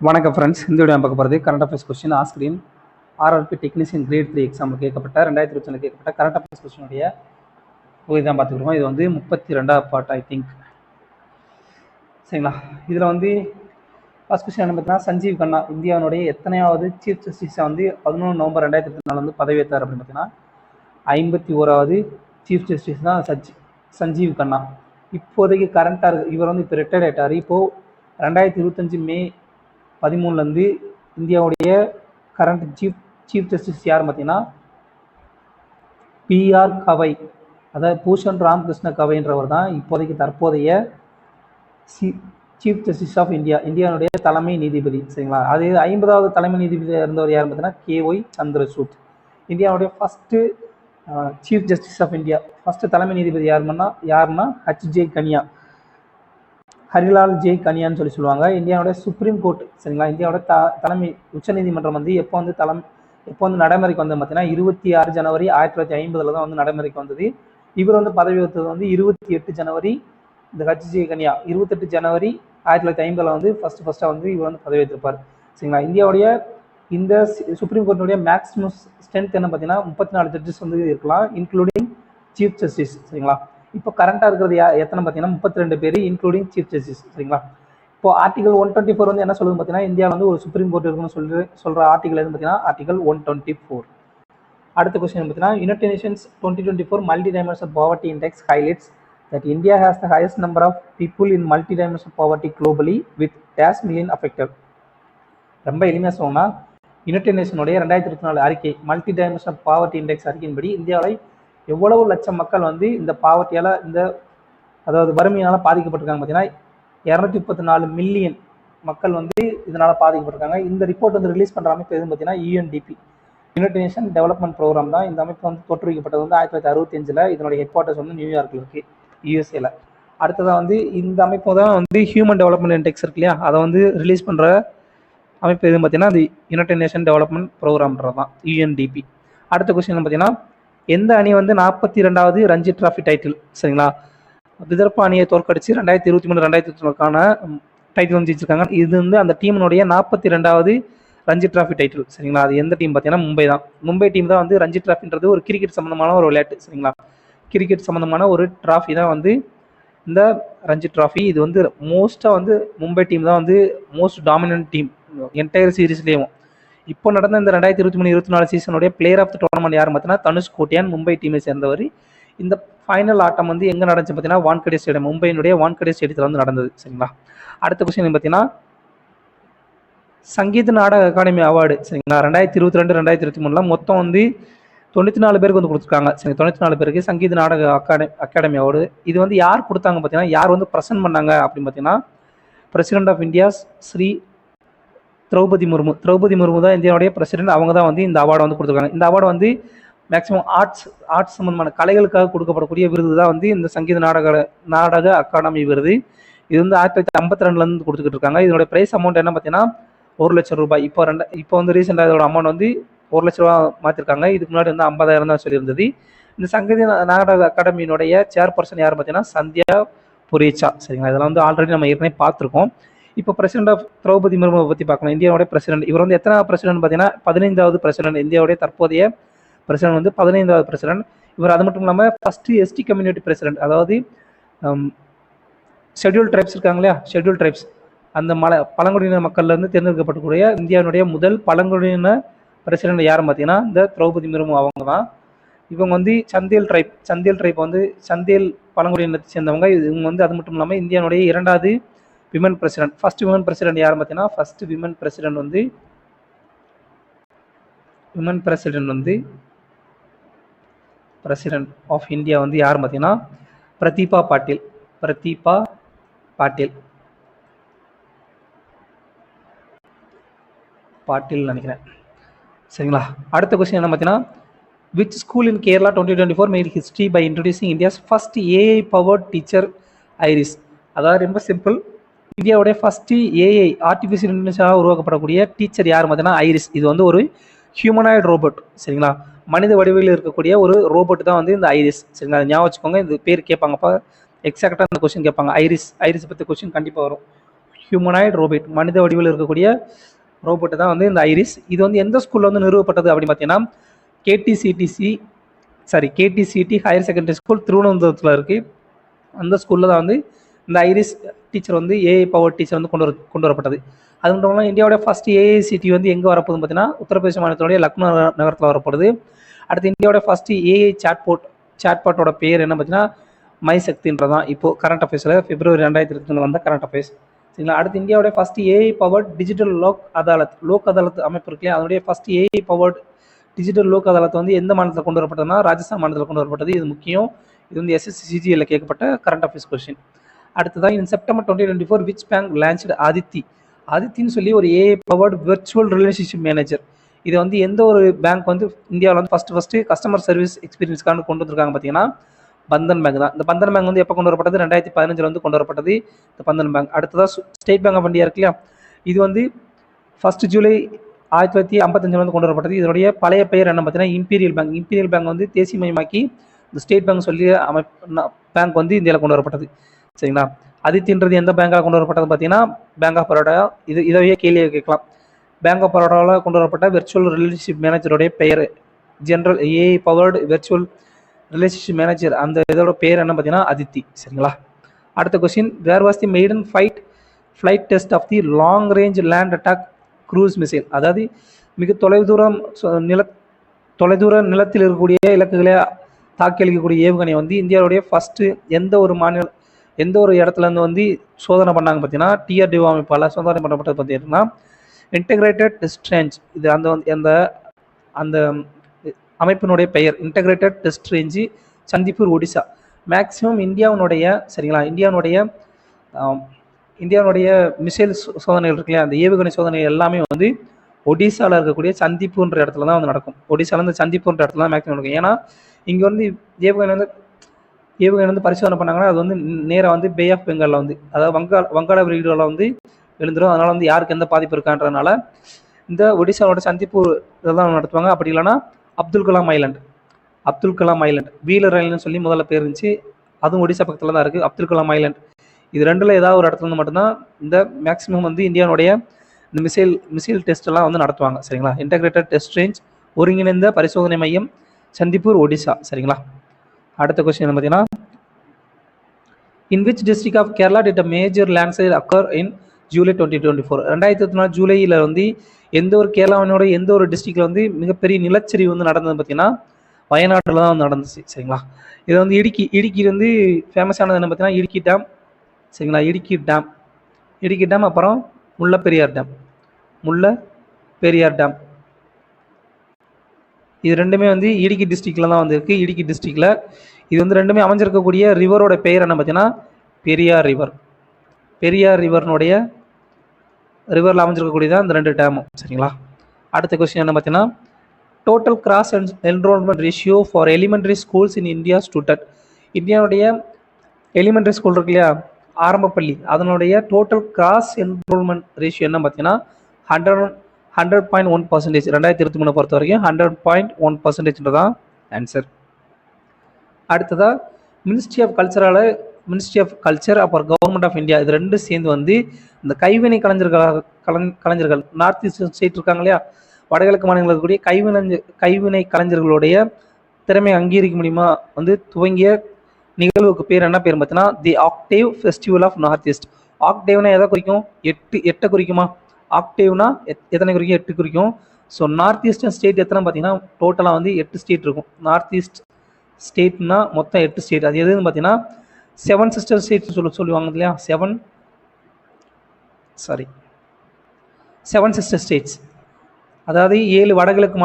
வணக்கம் ஃப்ரெண்ட்ஸ், இந்த வீடியோ பார்க்க போகிறது கரண்ட் அஃபேர்ஸ் கொஸ்டின் ஆஸ்கிரின் ஆர்ஆர்பி டெக்னீஷியன் கிரேட் 3 எக்ஸாமில் கேட்கப்பட்ட 2021 கேட்கப்பட்ட கரண்ட் அஃபேர்ஸ் கொஸ்டினுடைய பகுதி தான் பார்த்துக்கிறோம். இது வந்து 32வது பார்ட் ஐ திங்க். சரிங்களா? இதில் வந்து ஃபர்ஸ்ட் கொஸ்டின் என்ன பார்த்தீங்கன்னா, சஞ்சீவ் கண்ணா இந்தியாவுடைய எத்தனையாவது சீஃப் ஜஸ்டிஸாக வந்து 11 நவம்பர் 2024 வந்து பதவியேற்றார் அப்படின்னு பார்த்தீங்கன்னா 51வது சீஃப் ஜஸ்டிஸ் தான் சஞ்சீவ் கண்ணா. இப்போதைக்கு கரண்ட்டாக இருக்குது. இவர் வந்து இப்போ ரிட்டையர்ட் ஆகிட்டார். இப்போது 2025 மே 13 இந்தியாவுடைய கரண்ட் சீஃப் ஜஸ்டிஸ் யார் பார்த்தீங்கன்னா பிஆர் கவை, அதாவது பூஷன் ராமகிருஷ்ண கவைன்றவர் தான் இப்போதைக்கு தற்போதைய சீஃப் ஜஸ்டிஸ் ஆஃப் இந்தியா, இந்தியாவுடைய தலைமை நீதிபதி. சரிங்களா? அது 50வது தலைமை நீதிபதியாக இருந்தவர் யார் பார்த்தீங்கன்னா KY சந்திரசூட். இந்தியாவுடைய first chief justice of India, first தலைமை நீதிபதி யாருன்னா HJ கனியா, ஹரிலால் ஜே கனியான்னு சொல்லுவாங்க. இந்தியாவுடைய சுப்ரீம் கோர்ட், சரிங்களா, இந்தியாவோட தலைமை உச்சநீதிமன்றம் வந்து எப்போ வந்து நடைமுறைக்கு வந்து பார்த்தீங்கன்னா 26 ஜனவரி 1950 தான் வந்து நடைமுறைக்கு வந்தது. இவர் வந்து பதவி ஏற்றது வந்து 28 ஜனவரி, இந்த HJ கனியா 28 ஜனவரி 1950 வந்து ஃபஸ்ட்டாக வந்து இவர் வந்து பதவி ஏற்றிருப்பார். சரிங்களா? இந்தியாவுடைய இந்த சுப்ரீம் கோர்ட்டினுடைய மேக்ஸிமம் ஸ்ட்ரென்த் என்ன பார்த்தீங்கன்னா 34 ஜட்ஜஸ் வந்து இருக்கலாம், இன்க்ளூடிங் சீஃப் ஜஸ்டிஸ். சரிங்களா? இப்போ கரண்டாக இருக்கிறது எத்தனை பார்த்தீங்கன்னா 32 பேர், இன்க்ளூடிங் சீஃப் ஜஸ்டிஸ். சரிங்களா? இப்போ ஆர்டிகல் 124 வந்து என்ன சொல்லுது பார்த்தீங்கன்னா, இந்தியாவில் வந்து ஒரு சுப்ரீம் கோர்ட் இருக்குன்னு சொல்கிற ஆர்டிகல் எதுன்னு பார்த்தீங்கன்னா ஆர்டிகல் 124. அடுத்த கொஸ்டின் பார்த்தீங்கன்னா, United Nations 2024 multi dimensional poverty index highlights that India has the highest number of people in multi-dimensional poverty globally with dash million affected. ரொம்ப எளிமையாக சொன்னா, யுனைடெட் நேஷனுடைய 2024 அறிக்கை மல்டி டைமென்ஷனல் பாவர்ட்டி இண்டெக்ஸ் அறிக்கையின்படி இந்தியாவில் எவ்வளவு லட்சம் மக்கள் வந்து இந்த பாவர்ட்டியால், அதாவது வறுமையினால் பாதிக்கப்பட்டிருக்காங்க பார்த்தீங்கன்னா 234 மில்லியன் மக்கள் வந்து இதனால் பாதிக்கப்பட்டிருக்காங்க. இந்த ரிப்போர்ட் வந்து ரிலீஸ் பண்ணுற அமைப்பு எதுன்னு பார்த்தீங்கன்னா UNDP, united nation development programme தான். இந்த அமைப்பு வந்து தோற்றுவிக்கப்பட்டது வந்து 1965. இதனுடைய ஹெட் குவார்ட்டர்ஸ் வந்து நியூயார்க்கில் இருக்குது, USA. அடுத்ததாக வந்து இந்த அமைப்பு தான் வந்து ஹியூமன் டெவலப்மெண்ட் இண்டெக்ஸ் இருக்கு இல்லையா, அதை வந்து ரிலீஸ் பண்ணுற அமைப்பு எதுன்னு பார்த்தீங்கன்னா அது யுனைடெட் நேஷன் டெவலப்மெண்ட் ப்ரோக்ராம்ன்றது தான், UNDP. அடுத்த கொஸ்டின் பார்த்தீங்கன்னா, எந்த அணி வந்து 42வது ரஞ்சி டிராஃபி டைட்டில், சரிங்களா, விதர்பா அணியை தோற்கடிச்சு 2023-2024க்கான டைட்டில் வந்து ஜெயிச்சிருக்காங்க. இது வந்து அந்த டீமினுடைய 42வது ரஞ்சி டிராஃபி டைட்டில். சரிங்களா? அது எந்த டீம் பார்த்தீங்கன்னா மும்பை தான். மும்பை டீம் தான் வந்து ரஞ்சி டிராஃபின்றது ஒரு கிரிக்கெட் சம்மந்தமான ஒரு விளையாட்டு. சரிங்களா? கிரிக்கெட் சம்மந்தமான ஒரு டிராஃபி தான் வந்து இந்த ரஞ்சி டிராஃபி. இது வந்து மோஸ்ட்டாக வந்து மும்பை டீம் தான் வந்து மோஸ்ட் டாமினன்ட் டீம் என்டையர் சீரீஸ்லேயும். இப்போ நடந்த இந்த 2023-24 சீசனுடைய பிளேயர் ஆஃப் த டோர்னமெண்ட் யார் பார்த்தீங்கன்னா தனுஷ் கோட்டியான், மும்பை டீமை சேர்ந்தவர். இந்த ஃபைனல் ஆட்டம் வந்து எங்கே நடந்துச்சு பார்த்தீங்கன்னா வான்கடே ஸ்டேடியம், மும்பையினுடைய வான்கடே ஸ்டேடியத்தில் வந்து நடந்தது. சரிங்களா? அடுத்த கொஸ்டின் பார்த்தீங்கன்னா, சங்கீத நாடக அகாடமி அவார்டு, சரிங்களா, 2022-2023 மொத்தம் வந்து 94 பேருக்கு வந்து கொடுத்துருக்காங்க. சரி, 94 பேருக்கு சங்கீத நாடக அகாடமி அவார்டு. இது வந்து யார் கொடுத்தாங்க பார்த்தீங்கன்னா, யார் வந்து ப்ரெசென்ட் பண்ணாங்க அப்படின்னு பார்த்தீங்கன்னா, president of India Shri Draupadi Murmu தான் இந்தியாவுடைய பிரசிடென்ட். அவங்க தான் வந்து இந்த அவார்டை வந்து கொடுத்துருக்காங்க. இந்த அவார்டு வந்து மேக்ஸிமம் ஆர்ட்ஸ் சம்பந்தமான கலைகளுக்காக கொடுக்கப்படக்கூடிய விருது தான் வந்து இந்த சங்கீத நாடக அகாடமி விருது. இது வந்து 1952 கொடுத்துக்கிட்டு இருக்காங்க. இதனுடைய பிரைஸ் அமௌண்ட் என்ன பார்த்தீங்கன்னா 1 லட்சம் ரூபாய். இப்போ வந்து ரீசெண்டாக இதோட அமௌண்ட் வந்து 1 லட்ச ரூபா மாற்றிருக்காங்க. இதுக்கு முன்னாடி வந்து 50,000 தான் சொல்லியிருந்தது. இந்த சங்கீத நாடக அகாடமியினுடைய சேர்பர்சன் யார் பார்த்தீங்கன்னா சந்தியா புரேச்சா. சரிங்களா? இதெல்லாம் வந்து ஆல்ரெடி நம்ம ஏற்கனவே பார்த்துருக்கோம். இப்போ பிரசிடென்ட் ஆஃப் திரௌபதி முர்முவை பற்றி பார்க்கலாம். இந்தியாவுடைய பிரசிடென்ட் இவர் வந்து எத்தனை பிரசிடென்ட் பார்த்தீங்கன்னா 15வது பிரசிடென்ட். இந்தியாவுடைய தற்போதைய பிரசிடென்ட் வந்து 15வது பிரசிடென்ட் இவர். அது மட்டும் இல்லாமல் ஃபஸ்ட்டு ST கம்யூனிட்டி பிரசிடென்ட், அதாவது ஷெட்யூல் ட்ரைப்ஸ் இருக்காங்க இல்லையா, ஷெட்யூல் ட்ரைப்ஸ், அந்த பழங்குடியின மக்கள்லேருந்து தேர்ந்தெடுக்கப்படக்கூடிய இந்தியாவுடைய முதல் பழங்குடியின பிரசிடென்ட் யாரும் பார்த்தீங்கன்னா இந்த திரௌபதி முர்மு அவங்க தான். இவங்க வந்து சந்தேல் ட்ரைப் வந்து சந்தேல் பழங்குடியினத்தை சேர்ந்தவங்க. இவங்க வந்து அது மட்டும் இல்லாமல் இந்தியாவுடைய 2வது women president. First women president யார் பார்த்தீங்கன்னா, ஃபர்ஸ்ட் விமன் பிரசிடென்ட் வந்து பிரசிடென்ட் ஆஃப் இந்தியா வந்து யார் பார்த்தீங்கன்னா பிரதீபா பாட்டில் நினைக்கிறேன். சரிங்களா? அடுத்த கொஸ்டின் என்ன பார்த்தீங்கன்னா, which school in Kerala 2024 made history by introducing India's first AI powered teacher Iris. அதாவது ரொம்ப சிம்பிள், இந்தியாவுடைய ஃபர்ஸ்ட் AI ஆர்டிஃபிஷியல் இன்டெலிஜென்ஸாக உருவாக்கப்படக்கூடிய டீச்சர் யார் பார்த்தீங்கன்னா ஐரிஸ். இது வந்து ஒரு ஹியூமனாய்டு ரோபோட். சரிங்களா? மனித வடிவில் இருக்கக்கூடிய ஒரு ரோபோட் தான் வந்து இந்த ஐரிஸ். சரிங்களா? அதை ஞாபகம் வச்சுக்கோங்க. இந்த பேர் கேட்பாங்கப்பா, எக்ஸாக்டாக அந்த கொஸ்டின் கேட்பாங்க. ஐரிஸ் பற்றி கொஸ்டின் கண்டிப்பாக வரும். ஹியூமனாய்டு ரோபோட், மனித வடிவில் இருக்கக்கூடிய ரோபோட்டு தான் வந்து இந்த ஐரிஸ். இது வந்து எந்த ஸ்கூலில் வந்து நிறுவப்பட்டது அப்படின்னு பார்த்தீங்கன்னா கேடிசிடி ஹையர் செகண்டரி ஸ்கூல் திருவனந்தபுரத்தில் இருக்குது. அந்த ஸ்கூலில் தான் வந்து இந்த ஐரிஸ் டீச்சர் வந்து ஏஐ பவர் டீச்சர் வந்து கொண்டு வரப்பட்டது. அது மட்டும் இல்லாமல் இந்தியாவோட ஃபஸ்ட் ஏஐசிடி வந்து எங்கே வரப்போகுதுன்னு பார்த்தீங்கன்னா உத்தரப்பிரதேச மாநிலத்தினுடைய லக்னோ நகரத்தில் வரப்படுது. அடுத்து இந்தியாவோட ஃபஸ்ட்டு ஏஐ சாட்பாட்டோட பேர் என்ன பார்த்தீங்கன்னா மைசக்தின்றதான் இப்போது கரண்ட் அஃபேர்ஸில் February 2022 வந்த கரண்ட் அஃபேர்ஸ். சரிங்களா. அடுத்து இந்தியாவோட first AI powered digital Lok Adalat அமைப்பு இருக்குல்லையா, அதனுடைய first AI powered digital Lok Adalat வந்து எந்த மாநிலத்தில் கொண்டு வரப்பட்டதுன்னா ராஜஸ்தான் மாநிலத்தில் கொண்டு வரப்பட்டது. இது முக்கியம். இது வந்து SSCGL கேட்கப்பட்ட கரண்ட் அஃபேர்ஸ் கொஸ்டின். அடுத்ததான் in September 2024 which bank launched ஆதித்தின்னு சொல்லி ஒரு AI powered virtual relationship manager. இது வந்து எந்த ஒரு பேங்க் வந்து இந்தியாவில் வந்து ஃபஸ்ட்டு கஸ்டமர் சர்வீஸ் எக்ஸ்பீரியன்ஸ்க்கான கொண்டு வந்திருக்காங்க பார்த்தீங்கன்னா பந்தன் பேங்க் தான். இந்த பந்தன் பேங்க் வந்து எப்போ கொண்டு வரப்பட்டது 2015 வந்து கொண்டு வரப்பட்டது இந்த பந்தன் பேங்க். அடுத்ததாக ஸ்டேட் பேங்க் ஆஃப் இந்தியா இருக்கு இல்லையா, இது வந்து 1 ஜூலை 1955 வந்து கொண்டு வரப்பட்டது. இதனுடைய பழைய பெயர் என்ன பார்த்தீங்கன்னா இம்பீரியல் பேங்க் வந்து தேசியமயமாக்கி இந்த ஸ்டேட் பேங்க் சொல்லி பேங்க் வந்து இந்தியாவில் கொண்டு வரப்பட்டது. சரிங்களா. ஆதித்தின்றது எந்த பேங்காக கொண்டு வரப்பட்டது பார்த்தீங்கன்னா பேங்க் ஆஃப் பரோடா. இதையே கேள்வியை கேட்கலாம். பேங்க் ஆஃப் பரோடாவில் கொண்டு வரப்பட்ட விர்ச்சுவல் ரிலேஷன்ஷிப் மேனேஜருடைய பெயர் general AI powered virtual relationship manager, அந்த இதோட பேர் என்ன பார்த்தீங்கன்னா அதித்தி. சரிங்களா. அடுத்த question, where was the maiden flight test of the long range land attack cruise missile. அதாவது மிக தொலைதூர நிலத்தில் இருக்கக்கூடிய இலக்குகளை தாக்கி அளிக்கக்கூடிய ஏவுகணை வந்து இந்தியாவுடைய ஃபஸ்ட்டு எந்த ஒரு இடத்துலேருந்து வந்து சோதனை பண்ணாங்க பார்த்தீங்கன்னா டிஆர்டிஓ அமைப்பால் சோதனை பண்ணப்பட்டது பார்த்தீங்கன்னா இன்டெகிரேட்டட் டெஸ்ட் ரேஞ்ச். இது அந்த அமைப்பினுடைய பெயர் integrated test range Chandipur Odisha. Maximum இந்தியாவுடைய மிசைல் சோதனைகள் இருக்குல்லையா, அந்த ஏவுகணை சோதனை எல்லாமே வந்து ஒடிசாவில் இருக்கக்கூடிய சந்திப்பூர்ன்ற இடத்துல தான் வந்து நடக்கும். ஒடிசாவில் சந்திப்பூர்ன்ற இடத்துல தான் மேக்ஸிமம் நடக்கும். ஏன்னா இங்கே வந்து ஏவுகணை வந்து பரிசோதனை பண்ணாங்கன்னா அது வந்து நேராக வந்து பே ஆஃப் பெங்காலில் வந்து அதாவது வங்காள விரிகுடாவில் வந்து விழுந்துடும். அதனால் வந்து யாருக்கு எந்த பாதிப்பு இருக்கான்றதுனால இந்த ஒடிசாவோட சந்திப்பூர் இதெல்லாம் நடத்துவாங்க. அப்படி இல்லைன்னா அப்துல் கலாம் ஐலண்ட் வீலர் ஐலண்ட்னு சொல்லி முதல்ல பேர் இருந்துச்சு, அதுவும் ஒடிசா பக்கத்தில் தான் இருக்குது. அப்துல் கலாம் ஐலண்ட் இது ரெண்டில் ஏதாவது ஒரு இடத்துல இருந்து மட்டும்தான் இந்த மேக்ஸிமம் வந்து இந்தியாவுடைய இந்த மிசைல் டெஸ்ட் எல்லாம் வந்து நடத்துவாங்க. சரிங்களா. இன்டெகிரேட்டட் டெஸ்ட் ரேஞ்ச் ஒருங்கிணைந்த பரிசோதனை மையம் சந்திப்பூர் ஒடிசா. சரிங்களா. அடுத்த கொஸ்டின் என்ன பார்த்தீங்கன்னா in which district of Kerala did a major landslide occur in July 2024. 2024 ஜூலையில் வந்து எந்த ஒரு கேரளாவினோட எந்த ஒரு டிஸ்ட்ரிக்டில் வந்து மிகப்பெரிய நிலச்சரிவு வந்து நடந்தது பார்த்தீங்கன்னா வயநாட்டில் தான் வந்து நடந்துச்சு. சரிங்களா. இது வந்து இடுக்கி வந்து ஃபேமஸானது என்ன பார்த்தீங்கன்னா இடுக்கி டேம். சரிங்களா. இடுக்கி டேம் அப்புறம் முல்லைப்பெரியார் டேம் இது ரெண்டுமே வந்து இடுக்கி டிஸ்ட்ரிக்டில் தான் வந்து இருக்குது. இடுக்கி டிஸ்ட்ரிக்டில் இது வந்து ரெண்டுமே அமைஞ்சிருக்கக்கூடிய ரிவரோட பெயர் என்ன பார்த்தீங்கன்னா பெரியார் ரிவர்னுடைய ரிவரில் அமைஞ்சிருக்கக்கூடியதான் இந்த 2 டேமும். சரிங்களா. அடுத்த கொஸ்டின் என்ன பார்த்தீங்கன்னா total cross enrolment ratio for elementary schools in India student. இந்தியாவுடைய எலிமெண்ட்ரி ஸ்கூல் இருக்கு இல்லையா, ஆரம்பப்பள்ளி, அதனுடைய டோட்டல் கிராஸ் என்ரோல்மெண்ட் ரேஷியோ என்ன பார்த்தீங்கன்னா 100.1%. 2023 பொறுத்த வரைக்கும் 100.1% தான் ஆன்சர். அடுத்ததாக மினிஸ்ட்ரி ஆஃப் கல்ச்சர் அப்புறம் கவர்மெண்ட் ஆஃப் இந்தியா இது ரெண்டும் சேர்ந்து வந்து இந்த கைவினை கலைஞர்கள் நார்த் ஈஸ்ட் ஸ்டேட் இருக்காங்க இல்லையா, வடகிழக்கு மாநிலங்கள் இருக்கக்கூடிய கைவினை கலைஞர்களுடைய திறமை அங்கீகரிக்க முடியுமா வந்து துவங்கிய நிகழ்வுக்கு பேர் என்ன பேர் பார்த்தீங்கன்னா the octave festival of north east. ஆக்டேவ்னா எதை குறிக்கும்? எட்டை குறிக்குமா? ஆக்டேவ்னா எத்தனை குறிக்கும்? 8 குறிக்கும். ஸோ நார்த் ஈஸ்டர்ன் ஸ்டேட் எத்தனை பார்த்தீங்கன்னா டோட்டலாக வந்து 8 ஸ்டேட் இருக்கும். நார்த் ஈஸ்ட் ஸ்டேட்னா மொத்தம் 8 ஸ்டேட். அது எதுன்னு பார்த்தீங்கன்னா 7 சிஸ்டர் ஸ்டேட்ஸ் சொல்லுவாங்க இல்லையா, 7 சிஸ்டர் ஸ்டேட்ஸ். அதாவது 7 வடகிழக்கு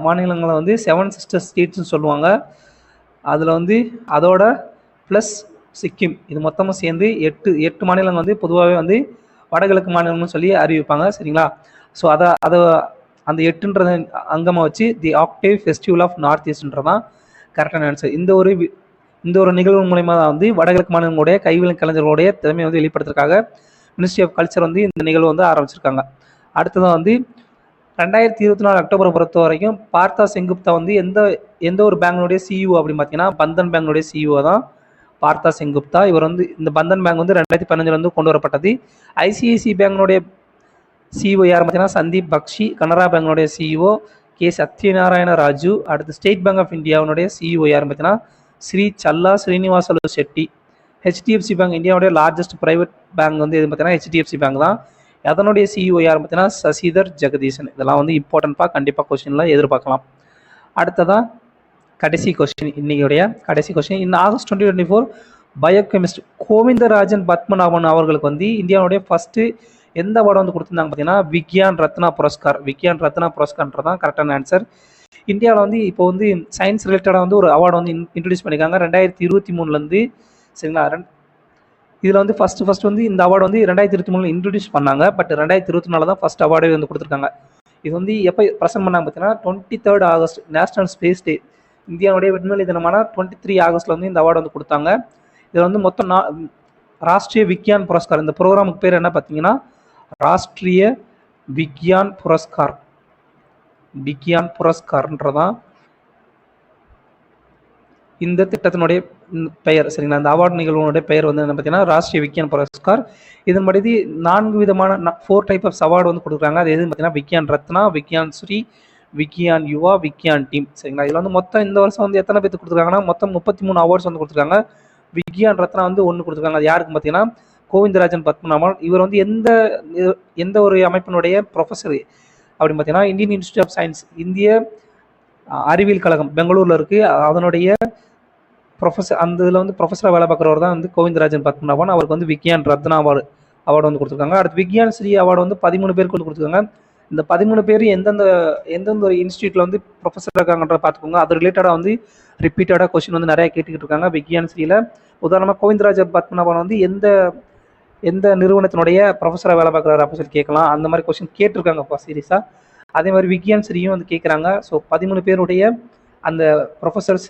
மாநிலங்களை வந்து 7 சிஸ்டர் ஸ்டேட்ஸ்னு சொல்லுவாங்க. அதில் வந்து அதோட ப்ளஸ் சிக்கிம் இது மொத்தமாக சேர்ந்து 8 மாநிலங்கள் வந்து பொதுவாகவே வந்து வடகிழக்கு மாநிலம்னு சொல்லி அறிவிப்பாங்க. சரிங்களா. ஸோ அந்த 8ன்றத அங்கமாக வச்சு தி ஆக்டேவ் ஃபெஸ்டிவல் ஆஃப் நார்த் ஈஸ்ட்ன்றதான் கரெக்டான ஆன்சர். இந்த ஒரு நிகழ்வு மூலயமா தான் வந்து வடகிழக்கு மாநிலங்களுடைய கைவினை கலைஞர்களுடைய திறமையை வந்து வெளிப்படுத்துறதுக்காக மினிஸ்ட்ரி ஆஃப் கல்ச்சர் வந்து இந்த நிகழ்வு வந்து ஆரம்பிச்சிருக்காங்க. அடுத்ததான் வந்து 2024 அக்டோபரை பொறுத்த வரைக்கும் பார்த்தா செங்குப்தா வந்து எந்த ஒரு பேங்கினுடைய சிஇஓ அப்படின்னு பார்த்தீங்கன்னா பந்தன் பேங்கினுடைய சிஇஓ தான் பார்த்தா செங்குப்தா. இவர் வந்து இந்த பந்தன் பேங்க் வந்து 2015 கொண்டு வரப்பட்டது. ஐசிஐசி பேங்கினுடைய சிஇஓ யார் பார்த்தீங்கன்னா சந்தீப் பக்ஷி. கனரா பேங்கினுடைய சிஇஓ கே சத்யநாராயண ராஜு. அடுத்து ஸ்டேட் பேங்க் ஆஃப் இந்தியாவுடைய சிஇஓ யார் பார்த்தீங்கன்னா ஸ்ரீ சல்லா ஸ்ரீனிவாசலு செட்டி. ஹெச்டிஎஃப்சி பேங்க் இந்தியாவுடைய லார்ஜஸ்ட் பிரைவேட் பேங்க் வந்து எது பார்த்தீங்கன்னா ஹெச்டிஎஃப்சி பேங்க் தான். அதனுடைய சிஇஓ யார் பார்த்தீங்கன்னா சசிதர் ஜெகதீசன். இதெல்லாம் வந்து இம்பார்ட்டன்ட்பா, கண்டிப்பாக கொஸ்டின்ல எதிர்பார்க்கலாம். அடுத்ததான் கடைசி கொஸ்டின், இன்னைக்குடைய கடைசி கொஸ்டின். இந்த ஆகஸ்ட் 2024 பயோகெமிஸ்ட் கோவிந்தராஜன் பத்மநாபன் அவர்களுக்கு வந்து இந்தியாவுடைய ஃபர்ஸ்ட் எந்த அவார்டு வந்து கொடுத்துருந்தாங்க பார்த்தீங்கன்னா விக்யான் ரத்னா புரஸ்கார். விக்யான் ரத்னா புரஸ்கார்ன்றதான் கரெக்டான ஆன்சர். இந்தியாவில் வந்து இப்போ வந்து சயின்ஸ் ரிலேட்டடாக வந்து ஒரு அவார்டு வந்து இன்ட்ரடியூஸ் பண்ணியிருக்காங்க 2023 சரிங்களா. இதில் வந்து ஃபர்ஸ்ட் வந்து இந்த அவார்டு வந்து 2023 இன்ட்ரடியூஸ் பண்ணாங்க. பட் 2024 தான் ஃபர்ஸ்ட் அவார்டே வந்து கொடுத்துருக்காங்க. இது வந்து எப்போ ப்ரெசென்ட் பண்ணாங்க பார்த்தீங்கன்னா 23 ஆகஸ்ட் நேஷனல் ஸ்பேஸ் டே. இந்தியாவுடைய விண்வெளி தினமான 23 ஆகஸ்ட்ல வந்து இந்த அவார்டு வந்து கொடுத்தாங்க. இதில் வந்து மொத்தம் ராஷ்ட்ரிய விக்யான் புரஸ்கார். இந்த ப்ரோக்ராமுக்கு பேர் என்ன பார்த்தீங்கன்னா ராஷ்ட்ரிய விக்யான் புரஸ்கார். விக்யான் புரஸ்கார்ன்றதான் இந்த திட்டத்தினுடைய பெயர் சரிங்களா. இந்த அவார்டு நிகழ்வுடைய பெயர் வந்து என்ன பார்த்தீங்கன்னா ராஷ்ட்ரிய விக்யான் புரஸ்கார். இதன்படி 4 விதமான 4 டைப் ஆஃப் அவார்டு வந்து கொடுக்குறாங்க. அது எதுன்னு பார்த்தீங்கன்னா விக்யான் ரத்னா, விக்யான் ஸ்ரீ, விக்யான் யுவா, விக்யான் டீம் சரிங்களா. இதில் வந்து மொத்தம் இந்த வருஷம் வந்து எத்தனை பேருக்கு கொடுத்துருக்காங்கன்னா மொத்தம் 33 அவார்ட்ஸ் வந்து கொடுத்துருக்காங்க. விக்யான் ரத்னா வந்து 1 கொடுத்துருக்காங்க. அது யாருக்கு பார்த்தீங்கன்னா கோவிந்தராஜன் பத்மநாபன். இவர் வந்து எந்த ஒரு அமைப்பினுடைய ப்ரொஃபஸர் அப்படின்னு பார்த்தீங்கன்னா இந்தியன் இன்ஸ்டியூட் ஆஃப் சயின்ஸ், இந்திய அறிவியல் கழகம் பெங்களூரில் இருக்குது. அதனுடைய ப்ரொஃபஸர், அந்த இதில் வந்து ப்ரொஃபஸராக வேலை பார்க்குறவர் தான் வந்து கோவிந்தராஜன் பத்மநாபன். அவருக்கு வந்து விக்யான் ரத்னா அவார்டு வந்து கொடுத்துருக்காங்க. அடுத்து விக்யான் ஸ்ரீ அவார்டு வந்து 13 பேருக்கு வந்து கொடுத்துருக்காங்க. இந்த 13 பேர் எந்தெந்த ஒரு இன்ஸ்டியூட்டில் வந்து ப்ரொஃபஸர் இருக்காங்கன்றத பார்த்துக்கோங்க. அது ரிலேட்டடாக வந்து ரிப்பீட்டடாக கொஸ்டின் வந்து நிறைய கேட்டுக்கிட்டு இருக்காங்க விக்யான் ஸ்ரீயில். உதாரணமாக கோவிந்தராஜன் பத்மநாபன் வந்து எந்த நிறுவனத்தினுடைய ப்ரொஃபஸராக வேலை பார்க்குறாரு அப்படின்னு சொல்லி கேட்கலாம். அந்த மாதிரி கொஸ்டின் கேட்டிருக்காங்கப்பா சீரியஸாக. அதே மாதிரி விக்யான் ஸ்ரீயும் வந்து கேட்குறாங்க. ஸோ 13 பேருடைய அந்த ப்ரொஃபஸர்ஸ்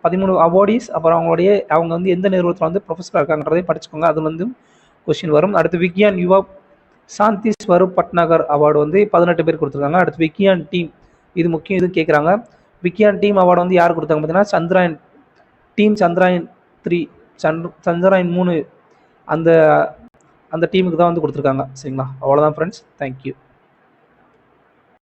13 அவார்டீஸ், அப்புறம் அவங்க வந்து எந்த நிறுவனத்தில் வந்து ப்ரொஃபஸராக இருக்காங்கன்றதை படிச்சுக்கோங்க. அது வந்து கொஸ்டின் வரும். அடுத்து விக்யான் யுவா சாந்தி ஸ்வரூப் பட்நாகர் அவார்டு வந்து 18 பேர் கொடுத்துருக்காங்க. அடுத்து விக்யான் டீம், இது முக்கியம், இது கேட்குறாங்க. விக்யான் டீம் அவார்டு வந்து யார் கொடுத்தாங்க பார்த்தீங்கன்னா சந்திராயன் 3 சந்திராயன் 3 அந்த டீமுக்கு தான் வந்து கொடுத்துருக்காங்க சரிங்களா. அவ்வளோதான் ஃப்ரெண்ட்ஸ், தேங்க்யூ.